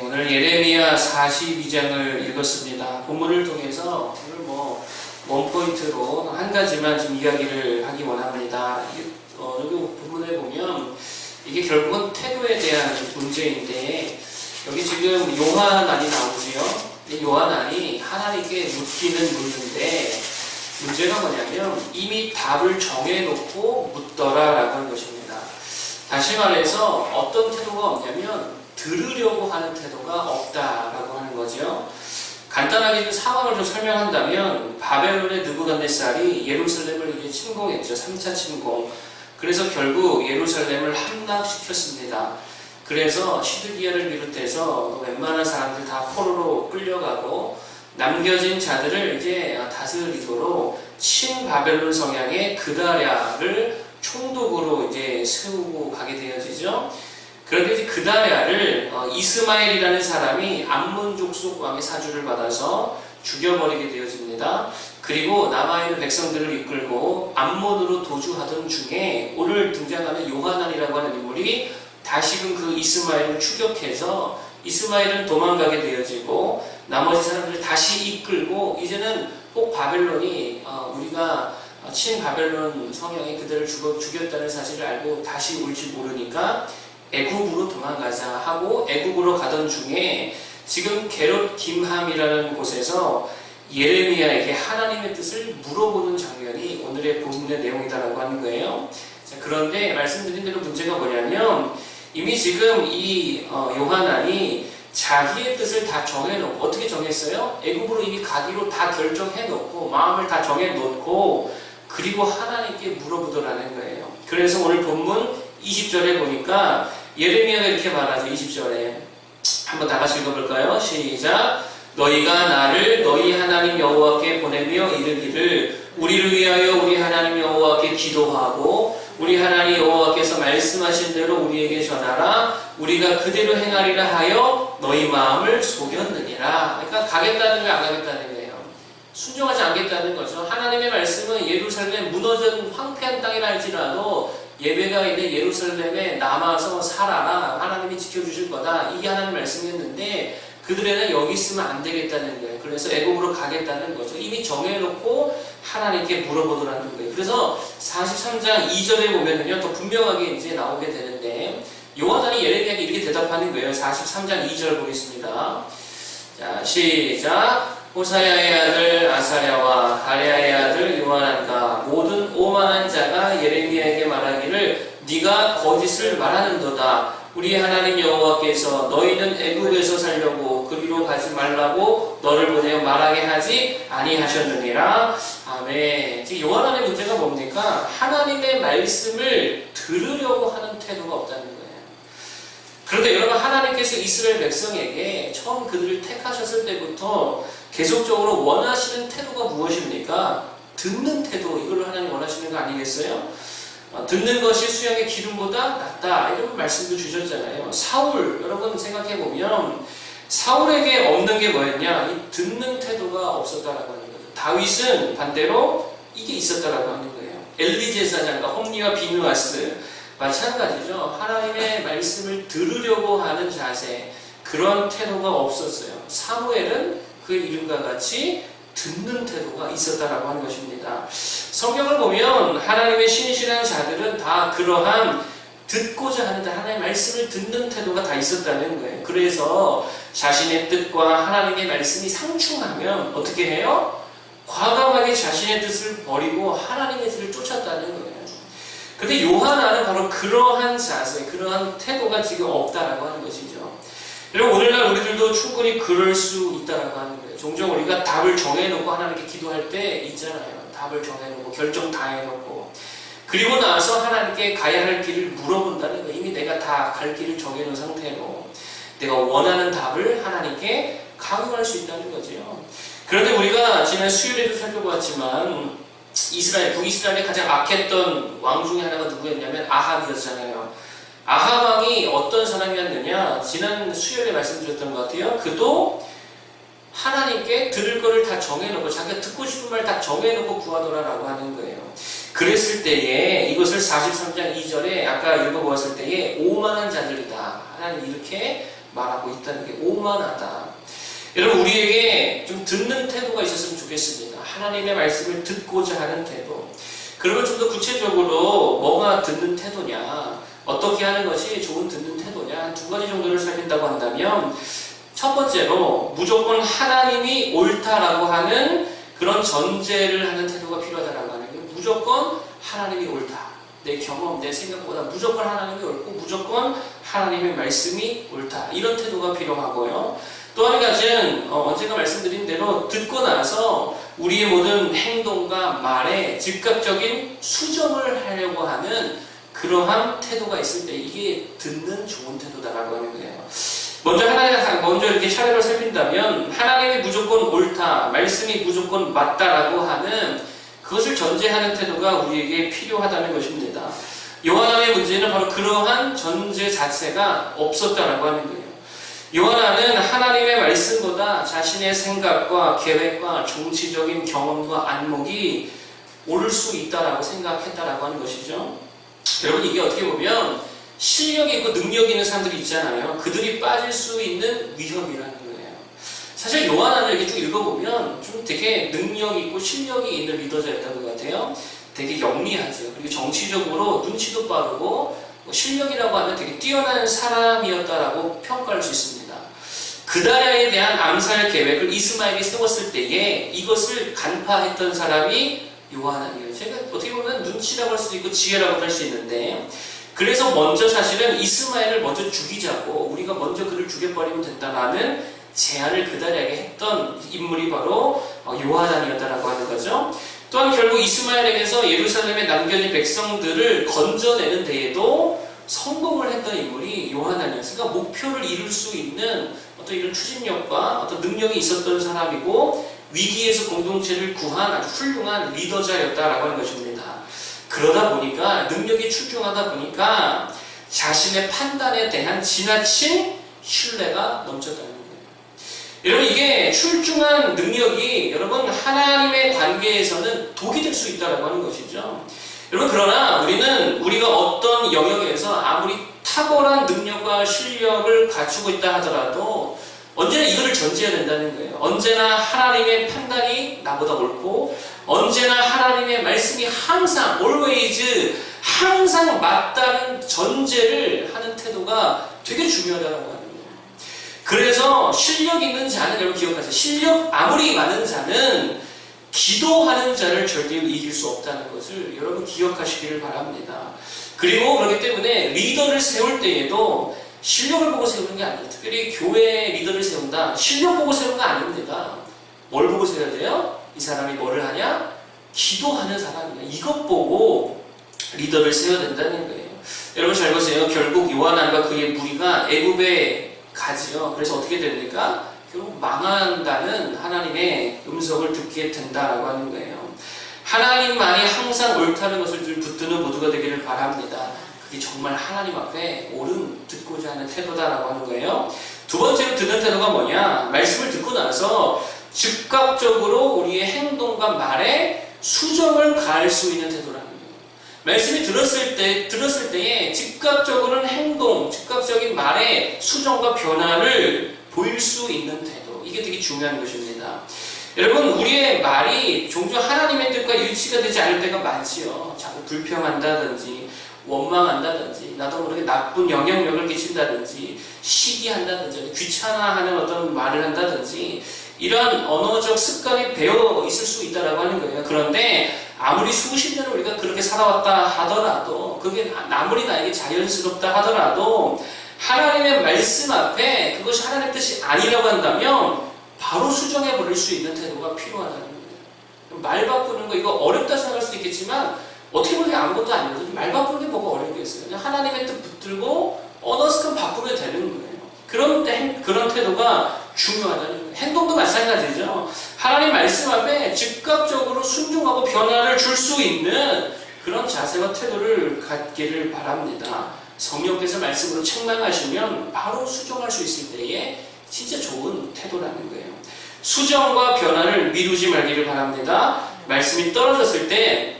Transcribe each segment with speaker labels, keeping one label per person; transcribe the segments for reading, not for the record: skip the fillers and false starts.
Speaker 1: 오늘 예레미야 42장을 읽었습니다. 본문을 통해서 오늘 원포인트로 한 가지만 좀 이야기를 하기 원합니다. 여기 본문에 보면 이게 결국은 태도에 대한 문제인데, 여기 지금 요한안이 나오지요. 요한안이 하나님께 묻기는 묻는데, 문제가 뭐냐면 이미 답을 정해놓고 묻더라라고 하는 것입니다. 다시 말해서 어떤 태도가 없냐면 들으려고 하는 태도가 없다라고 하는 거죠. 간단하게 좀 상황을 좀 설명한다면, 바벨론의 느부갓네살이 예루살렘을 이제 침공했죠. 3차 침공. 그래서 결국 예루살렘을 함락시켰습니다. 그래서 시드기야를 비롯해서 웬만한 사람들 다 포로로 끌려가고, 남겨진 자들을 이제 다스리도록 친바벨론 성향의 그다랴를 총독으로 이제 세우고 가게 되어지죠. 그런데 이제 그다랴를 이스마엘이라는 사람이 암몬 족속 왕의 사주를 받아서 죽여버리게 되어집니다. 그리고 남아있는 백성들을 이끌고 암몬으로 도주하던 중에 오늘 등장하는 요한안이라고 하는 인물이 다시금 그 이스마엘을 추격해서 이스마엘은 도망가게 되어지고, 나머지 사람들을 다시 이끌고, 이제는 꼭 바벨론이 우리가 친바벨론 성향이 그들을 죽였다는 사실을 알고 다시 올지 모르니까 애굽으로 도망가자 하고 애굽으로 가던 중에 지금 게롯 김함이라는 곳에서 예레미야에게 하나님의 뜻을 물어보는 장면이 오늘의 본문의 내용이다라고 하는 거예요. 자, 그런데 말씀드린 대로 문제가 뭐냐면, 이미 지금 이 요한안이 자기의 뜻을 다 정해놓고, 어떻게 정했어요? 애굽으로 이미 가기로 다 결정해놓고 마음을 다 정해놓고, 그리고 하나님께 물어보더라는 거예요. 그래서 오늘 본문 20절에 보니까 예레미야가 이렇게 말하죠. 20절에 한번 다 같이 읽어볼까요? 시작. 너희가 나를 너희 하나님 여호와께 보내며 이르기를 우리를 위하여 우리 하나님 여호와께 기도하고 우리 하나님 여호와께서 말씀하신 대로 우리에게 전하라. 우리가 그대로 행하리라 하여 너희 마음을 속였느니라. 그러니까 가겠다는 거예요, 안 가겠다는 거예요? 순종하지 않겠다는 거죠. 하나님의 말씀은 예루살렘 무너진 황폐한 땅이라 할지라도 예배가 있는 예루살렘에 남아서 살아라. 하나님이 지켜주실 거다. 이게 하나님의 말씀이었는데 그들에는 여기 있으면 안 되겠다는 거예요. 그래서 애굽으로 가겠다는 거죠. 이미 정해놓고 하나님께 물어보더라는 거예요. 그래서 43장 2절에 보면은요, 더 분명하게 이제 나오게 되는데, 요한안이 예레미야에게 이렇게 대답하는 거예요. 43장 2절 보겠습니다. 자, 시작. 호사야의 아들 아사랴와 가랴의 아들 요한안과 모든 오만한 자가 예레미야에게 말하기를 네가 거짓을 말하는도다. 우리 하나님 여호와께서 너희는 애굽에서 살려고 그리로 가지 말라고 너를 보내어 말하게 하지 아니하셨느니라. 아멘. 지금 요한안의 문제가 뭡니까? 하나님의 말씀을 들으려고 하는 태도가 없다는 거예요. 그런데 여러분, 하나님께서 이스라엘 백성에게 처음 그들을 택하셨을 때부터 계속적으로 원하시는 태도가 무엇입니까? 듣는 태도, 이걸 하나님 원하시는 거 아니겠어요? 듣는 것이 수양의 기름보다 낫다, 이런 말씀도 주셨잖아요. 사울, 여러분 생각해보면 사울에게 없는 게 뭐였냐? 이 듣는 태도가 없었다라고 하는 거죠. 다윗은 반대로 이게 있었다라고 하는 거예요. 엘리 제사장과 홈리와 비느하스 마찬가지죠. 하나님의 말씀을 들으려고 하는 자세, 그런 태도가 없었어요. 사무엘은 그 이름과 같이 듣는 태도가 있었다라고 하는 것입니다. 성경을 보면 하나님의 신실한 자들은 다 그러한 듣고자 하는데 하나님의 말씀을 듣는 태도가 다 있었다는 거예요. 그래서 자신의 뜻과 하나님의 말씀이 상충하면 어떻게 해요? 과감하게 자신의 뜻을 버리고 하나님의 뜻을 쫓았다는 거예요. 근데 요한안은 바로 그러한 자세, 그러한 태도가 지금 없다라고 하는 것이죠. 여러분, 오늘날 우리들도 충분히 그럴 수 있다라고 하는 거예요. 종종 우리가 답을 정해놓고 하나님께 기도할 때 있잖아요. 답을 정해놓고 결정 다 해놓고 그리고 나서 하나님께 가야 할 길을 물어본다는 거예요. 이미 내가 다 갈 길을 정해놓은 상태로 내가 원하는 답을 하나님께 강요할 수 있다는 거죠. 그런데 우리가 지난 수요일에도 살펴보았지만 북이스라엘의 가장 악했던 왕 중에 하나가 누구였냐면 아합이었잖아요. 아합 왕이 어떤 사람이었느냐, 지난 수요일에 말씀드렸던 것 같아요. 그도 하나님께 들을 거를 다 정해놓고 자기가 듣고 싶은 말 다 정해놓고 구하더라라고 하는 거예요. 그랬을 때에 이것을 43장 2절에 아까 읽어보았을 때에 오만한 자들이다. 하나님 이렇게 말하고 있다는 게 오만하다. 여러분 우리에게 좀 듣는 태도가 있었으면 좋겠습니다. 하나님의 말씀을 듣고자 하는 태도. 그러면 좀 더 구체적으로 뭐가 듣는 태도냐, 어떻게 하는 것이 좋은 듣는 태도냐, 한 두 가지 정도를 살핀다고 한다면 첫 번째로 무조건 하나님이 옳다라고 하는 그런 전제를 하는 태도가 필요하다라고 하는 게 무조건 하나님이 옳다. 내 경험, 내 생각보다 무조건 하나님이 옳고 무조건 하나님의 말씀이 옳다. 이런 태도가 필요하고요. 또 한 가지는 언젠가 말씀드린 대로 듣고 나서 우리의 모든 행동과 말에 즉각적인 수정을 하려고 하는 그러한 태도가 있을 때 이게 듣는 좋은 태도다라고 하는 거예요. 먼저 이렇게 차례로 살핀다면 하나님이 무조건 옳다, 말씀이 무조건 맞다라고 하는 그것을 전제하는 태도가 우리에게 필요하다는 것입니다. 요한의 문제는 바로 그러한 전제 자체가 없었다라고 하는 거예요. 요한은 하나님의 말씀보다 자신의 생각과 계획과 정치적인 경험과 안목이 옳을 수 있다라고 생각했다라고 하는 것이죠. 여러분 이게 어떻게 보면 실력이 있고 능력이 있는 사람들이 있잖아요. 그들이 빠질 수 있는 위험이라는 거예요. 사실 요한을 이렇게 쭉 읽어보면 좀 되게 능력이 있고 실력이 있는 리더자였던 것 같아요. 되게 영리하죠. 그리고 정치적으로 눈치도 빠르고 실력이라고 하면 되게 뛰어난 사람이었다라고 평가할 수 있습니다. 그다라에 대한 암살 계획을 이스마엘이 세웠을 때에 이것을 간파했던 사람이 요한이에요. 제가 어떻게 보면 눈치라고 할 수도 있고 지혜라고 할 수 있는데 그래서 먼저 사실은 이스마엘을 먼저 죽이자고 우리가 먼저 그를 죽여버리면 된다라는 제안을 그다라에게 했던 인물이 바로 요한이었다라고 하는 거죠. 또한 결국 이스마엘에게서 예루살렘에 남겨진 백성들을 건져내는 데에도 성공을 했던 인물이 요한이었어요. 그러니까 목표를 이룰 수 있는 어떤 이런 추진력과 어떤 능력이 있었던 사람이고 위기에서 공동체를 구한 아주 훌륭한 리더자였다라고 하는 것입니다. 그러다 보니까 능력이 출중하다 보니까 자신의 판단에 대한 지나친 신뢰가 넘쳤다는 거예요. 여러분 이게 출중한 능력이 여러분 하나님의 관계에서는 독이 될 수 있다고 하는 것이죠. 여러분 그러나 우리가 어떤 영역에서 아무리 탁월한 능력과 실력을 갖추고 있다 하더라도 언제나 이거를 전제해야 된다는 거예요. 언제나 하나님의 판단이 나보다 옳고 언제나 하나님의 말씀이 항상 항상 맞다는 전제를 하는 태도가 되게 중요하다고 하는 거예요. 그래서 실력 있는 자는 여러분 기억하세요. 실력 아무리 많은 자는 기도하는 자를 절대로 이길 수 없다는 것을 여러분 기억하시기를 바랍니다. 그리고 그렇기 때문에 리더를 세울 때에도 실력을 보고 세우는 게 아니에요. 특별히 교회 리더를 세운다. 실력 보고 세우는 거 아닙니다. 뭘 보고 세워야 돼요? 이 사람이 뭐를 하냐? 기도하는 사람이냐. 이것 보고 리더를 세워야 된다는 거예요. 여러분 잘 보세요. 결국 요한과 그의 무리가 애굽에 가지요. 그래서 어떻게 됩니까? 결국 망한다는 하나님의 음성을 듣게 된다라고 하는 거예요. 하나님만이 항상 옳다는 것을 붙드는 모두가 되기를 바랍니다. 그게 정말 하나님 앞에 옳은 듣고자 하는 태도다라고 하는 거예요. 두 번째로 듣는 태도가 뭐냐? 말씀을 듣고 나서 즉각적으로 우리의 행동과 말에 수정을 가할 수 있는 태도라는 거예요. 말씀이 들었을 때에 즉각적으로는 행동, 즉각적인 말에 수정과 변화를 보일 수 있는 태도. 이게 되게 중요한 것입니다. 여러분 우리의 말이 종종 하나님의 뜻과 일치가 되지 않을 때가 많지요. 자꾸 불평한다든지 원망한다든지 나도 모르게 나쁜 영향력을 끼친다든지 시기한다든지 귀찮아하는 어떤 말을 한다든지 이러한 언어적 습관이 배어 있을 수 있다라고 하는 거예요. 그런데 아무리 수십 년을 우리가 그렇게 살아왔다 하더라도 그게 아무리 나에게 자연스럽다 하더라도 하나님의 말씀 앞에 그것이 하나님의 뜻이 아니라고 한다면 바로 수정해 버릴 수 있는 태도가 필요하다는 거예요. 말 바꾸는 거 이거 어렵다 생각할 수도 있겠지만 어떻게 보면 아무것도 아니거든요. 말 바꾸는 게 뭐가 어렵겠어요. 그냥 하나님의 뜻 붙들고 언어 습관 바꾸면 되는 거예요. 그런 태도가 중요하다는 거예요. 행동도 마찬가지죠. 하나님 말씀 앞에 즉각적으로 순종하고 변화를 줄 수 있는 그런 자세와 태도를 갖기를 바랍니다. 성령께서 말씀으로 책망하시면 바로 수정할 수 있을 때에 진짜 좋은 태도라는 거예요. 수정과 변화를 미루지 말기를 바랍니다. 말씀이 떨어졌을 때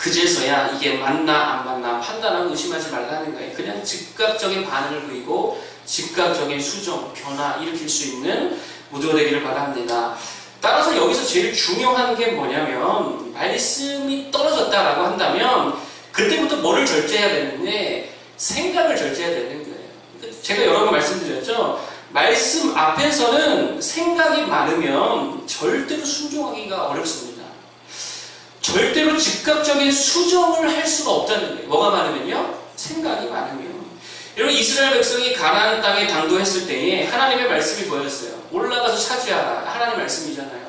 Speaker 1: 그제서야 이게 맞나 안 맞나 판단하고 의심하지 말라는 거예요. 그냥 즉각적인 반응을 보이고 즉각적인 수정, 변화 일으킬 수 있는 모두가 되기를 바랍니다. 따라서 여기서 제일 중요한 게 뭐냐면 말씀이 떨어졌다라고 한다면 그때부터 뭐를 절제해야 되는데 생각을 절제해야 되는 거예요. 제가 여러 번 말씀드렸죠. 말씀 앞에서는 생각이 많으면 절대로 순종하기가 어렵습니다. 절대로 즉각적인 수정을 할 수가 없다는 거예요. 뭐가 많으면요? 생각이 많으면. 여러분 이스라엘 백성이 가나안 땅에 당도했을 때에 하나님의 말씀이 뭐였어요? 올라가서 차지하라. 하나님의 말씀이잖아요.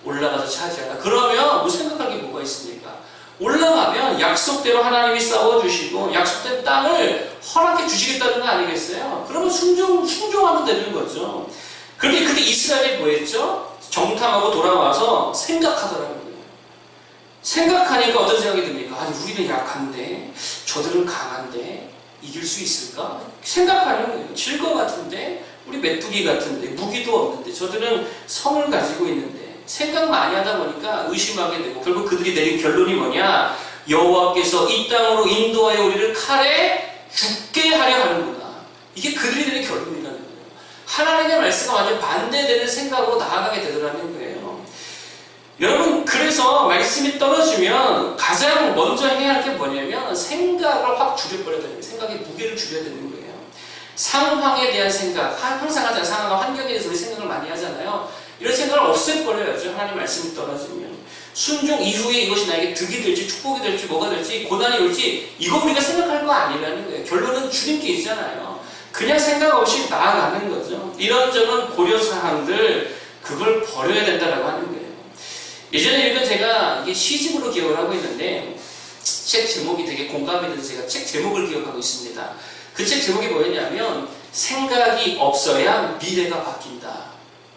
Speaker 1: 올라가서 차지하라. 그러면 뭐 생각할 게 뭐가 있습니까? 올라가면 약속대로 하나님이 싸워주시고 약속된 땅을 허락해 주시겠다는 거 아니겠어요? 그러면 순종하면 되는 거죠. 그런데 그때 이스라엘이 뭐 했죠? 정탐하고 돌아와서 생각하더라고요. 생각하니까 어떤 생각이 듭니까? 아니 우리는 약한데 저들은 강한데 이길 수 있을까? 생각하는 거예요. 질 것 같은데 우리 메뚜기 같은데 무기도 없는데 저들은 성을 가지고 있는데 생각 많이 하다 보니까 의심하게 되고 결국 그들이 내린 결론이 뭐냐? 여호와께서 이 땅으로 인도하여 우리를 칼에 죽게 하려 하는구나. 이게 그들이 내린 결론이라는 거예요. 하나님의 말씀과 완전 반대되는 생각으로 나아가게 되더라는 거예요. 여러분 그래서 말씀이 떨어지면 가장 먼저 해야 할 게 뭐냐면 생각을 확 줄여버려야 됩니다. 생각의 무게를 줄여야 되는 거예요. 상황에 대한 생각, 항상 하잖아요. 상황과 환경에 대해서 우리 생각을 많이 하잖아요. 이런 생각을 없애버려야죠. 하나님 말씀이 떨어지면. 순종 이후에 이것이 나에게 득이 될지 축복이 될지 뭐가 될지 고난이 올지 이거 우리가 생각할 거 아니라는 거예요. 결론은 주님께 있잖아요. 그냥 생각 없이 나아가는 거죠. 이런저런 고려사항들 그걸 버려야 된다고 하는 거예요. 예전에 읽은 제가 이게 시집으로 기억을 하고 있는데 책 제목이 되게 공감이 돼서 제가 책 제목을 기억하고 있습니다. 그 책 제목이 뭐였냐면 생각이 없어야 미래가 바뀐다.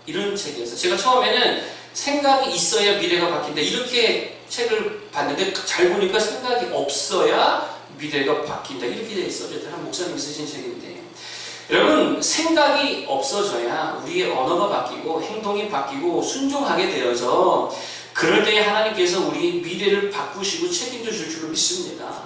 Speaker 1: 이런 책이었어요. 제가 처음에는 생각이 있어야 미래가 바뀐다. 이렇게 책을 봤는데 잘 보니까 생각이 없어야 미래가 바뀐다. 이렇게 되어 있어요. 한 목사님이 쓰신 책인데. 여러분, 생각이 없어져야 우리의 언어가 바뀌고 행동이 바뀌고 순종하게 되어서 그럴 때에 하나님께서 우리 미래를 바꾸시고 책임져 줄 줄로 믿습니다.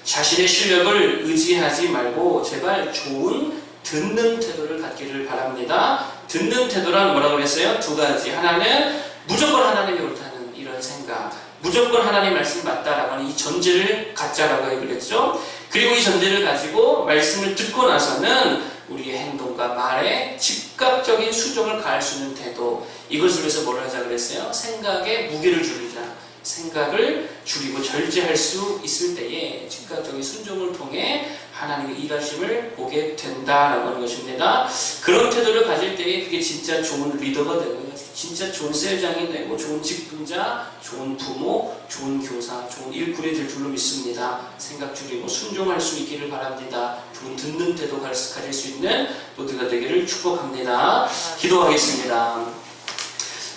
Speaker 1: 자신의 실력을 의지하지 말고 제발 좋은 듣는 태도를 갖기를 바랍니다. 듣는 태도란 뭐라고 그랬어요? 두 가지. 하나는 무조건 하나님이 옳다는 이런 생각, 무조건 하나님 말씀이 맞다라고 하는 이 전제를 갖자라고 해버렸죠. 그리고 이 전제를 가지고 말씀을 듣고 나서는 우리의 행동과 말에 즉각적인 수정을 가할 수 있는 태도, 이것을 위해서 뭘 하자 그랬어요? 생각에 무게를 줄이자. 생각을 줄이고 절제할 수 있을 때에 즉각적인 순종을 통해 하나님의 일하심을 보게 된다라고 하는 것입니다. 그런 태도를 가질 때에 그게 진짜 좋은 리더가 되고 진짜 좋은 셀장이 되고 좋은 직분자, 좋은 부모, 좋은 교사, 좋은 일꾼이 될 줄로 믿습니다. 생각 줄이고 순종할 수 있기를 바랍니다. 좋은 듣는 태도 가질 수 있는 모두가 되기를 축복합니다. 기도하겠습니다.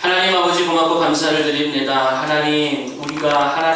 Speaker 1: 하나님 아버지 고맙고 감사를 드립니다. 하나님 우리가 하나님